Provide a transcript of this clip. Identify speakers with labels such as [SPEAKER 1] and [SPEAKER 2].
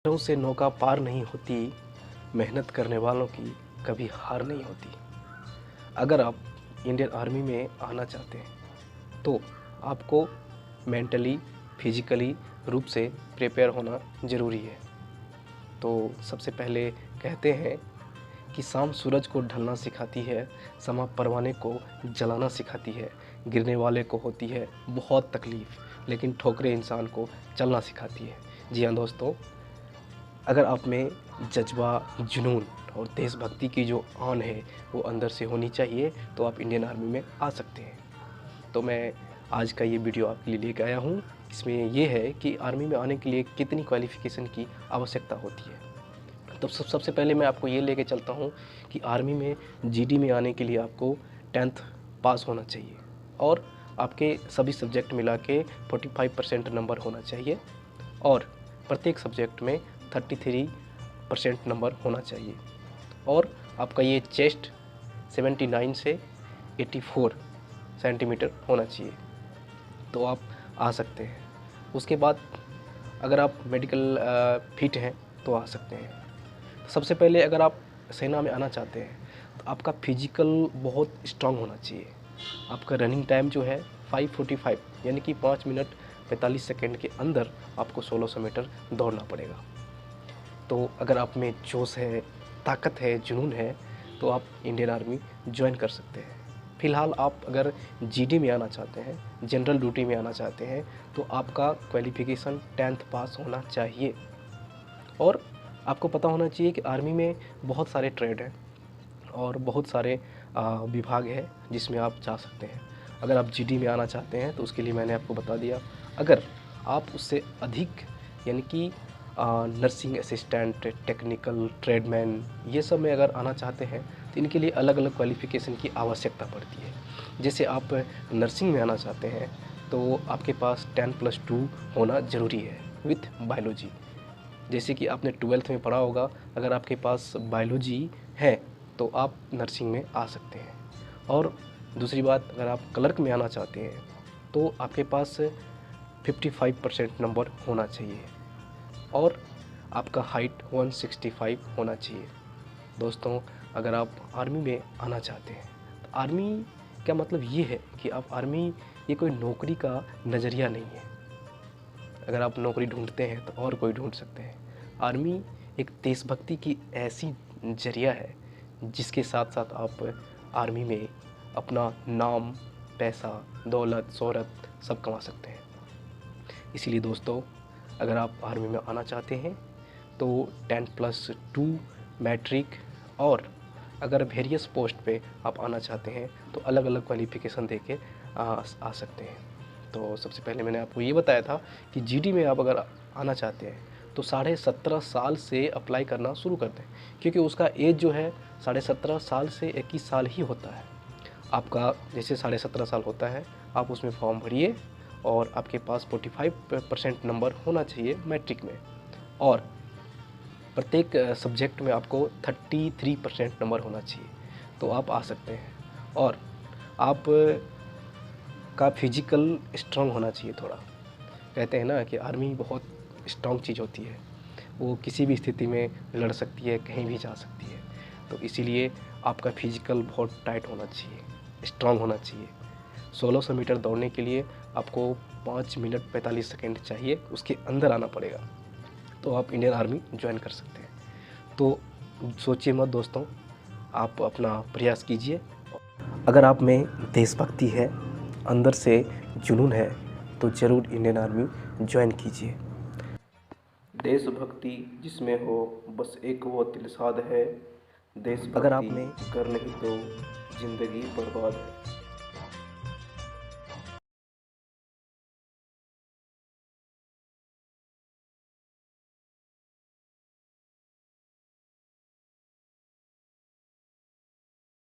[SPEAKER 1] पैरों से नौका पार नहीं होती, मेहनत करने वालों की कभी हार नहीं होती। अगर आप इंडियन आर्मी में आना चाहते हैं तो आपको मेंटली, फिजिकली रूप से प्रिपेयर होना ज़रूरी है। तो सबसे पहले कहते हैं कि शाम सूरज को ढलना सिखाती है, समा परवाने को जलाना सिखाती है, गिरने वाले को होती है बहुत तकलीफ़, लेकिन ठोकरें इंसान को चलना सिखाती है। जी हाँ दोस्तों, अगर आप में जज्बा, जुनून और देशभक्ति की जो आन है वो अंदर से होनी चाहिए तो आप इंडियन आर्मी में आ सकते हैं। तो मैं आज का ये वीडियो आपके लिए लेकर आया हूँ। इसमें ये है कि आर्मी में आने के लिए कितनी क्वालिफ़िकेशन की आवश्यकता होती है। तो सबसे पहले मैं आपको ये लेके चलता हूँ कि आर्मी में जीडी में आने के लिए आपको 10th पास होना चाहिए और आपके सभी सब्जेक्ट मिला के 45% नंबर होना चाहिए और प्रत्येक सब्जेक्ट में 33% नंबर होना चाहिए और आपका ये चेस्ट 79 से 84 सेंटीमीटर होना चाहिए तो आप आ सकते हैं। उसके बाद अगर आप मेडिकल फिट हैं तो आ सकते हैं। सबसे पहले अगर आप सेना में आना चाहते हैं तो आपका फिजिकल बहुत स्ट्रांग होना चाहिए। आपका रनिंग टाइम जो है 5:45 यानी कि 5 मिनट 45 सेकेंड के अंदर आपको 1600 मीटर दौड़ना पड़ेगा। तो अगर आप में जोश है, ताकत है, जुनून है तो आप इंडियन आर्मी ज्वाइन कर सकते हैं। फ़िलहाल आप अगर जीडी में आना चाहते हैं, जनरल ड्यूटी में आना चाहते हैं तो आपका क्वालिफ़िकेशन 10th पास होना चाहिए और आपको पता होना चाहिए कि आर्मी में बहुत सारे ट्रेड हैं और बहुत सारे विभाग है जिसमें आप जा सकते हैं। अगर आप जीडी में आना चाहते हैं तो उसके लिए मैंने आपको बता दिया। अगर आप उससे अधिक यानी कि नर्सिंग असिस्टेंट, टेक्निकल, ट्रेडमैन ये सब में अगर आना चाहते हैं तो इनके लिए अलग अलग क्वालिफ़िकेशन की आवश्यकता पड़ती है। जैसे आप नर्सिंग में आना चाहते हैं तो आपके पास 10+2 होना ज़रूरी है विथ बायोलॉजी। जैसे कि आपने 12th में पढ़ा होगा, अगर आपके पास बायोलॉजी है तो आप नर्सिंग में आ सकते हैं। और दूसरी बात, अगर आप क्लर्क में आना चाहते हैं तो आपके पास 55% नंबर होना चाहिए और आपका हाइट 165 होना चाहिए। दोस्तों, अगर आप आर्मी में आना चाहते हैं तो आर्मी का मतलब ये है कि आप आर्मी ये कोई नौकरी का नज़रिया नहीं है। अगर आप नौकरी ढूंढते हैं तो और कोई ढूंढ सकते हैं। आर्मी एक देशभक्ति की ऐसी जरिया है जिसके साथ साथ आप आर्मी में अपना नाम, पैसा, दौलत, शोहरत सब कमा सकते हैं। इसीलिए दोस्तों, अगर आप आर्मी में आना चाहते हैं तो 10+2 मैट्रिक और अगर वेरियस पोस्ट पे आप आना चाहते हैं तो अलग अलग क्वालिफ़िकेशन दे के आ सकते हैं। तो सबसे पहले मैंने आपको ये बताया था कि जीडी में आप अगर आना चाहते हैं तो 17.5 साल से अप्लाई करना शुरू कर दें, क्योंकि उसका एज जो है 17.5 साल से 21 साल ही होता है। आपका जैसे 17.5 साल होता है, आप उसमें फॉर्म भरिए और आपके पास 45% नंबर होना चाहिए मैट्रिक में और प्रत्येक सब्जेक्ट में आपको 33% नंबर होना चाहिए तो आप आ सकते हैं। और आप का फिजिकल स्ट्रांग होना चाहिए थोड़ा। कहते हैं ना कि आर्मी बहुत स्ट्रांग चीज़ होती है, वो किसी भी स्थिति में लड़ सकती है, कहीं भी जा सकती है। तो इसीलिए आपका फिजिकल बहुत टाइट होना चाहिए, स्ट्रांग होना चाहिए। 1600 मीटर दौड़ने के लिए आपको 5 मिनट 45 सेकेंड चाहिए, उसके अंदर आना पड़ेगा तो आप इंडियन आर्मी ज्वाइन कर सकते हैं। तो सोचिए मत दोस्तों, आप अपना प्रयास कीजिए। अगर आप में देशभक्ति है, अंदर से जुनून है तो ज़रूर इंडियन आर्मी ज्वाइन कीजिए। देशभक्ति जिसमें हो बस एक वो दिलसाद है, देशभक्ति अगर आप में कर नहीं तो ज़िंदगी बर्बाद है।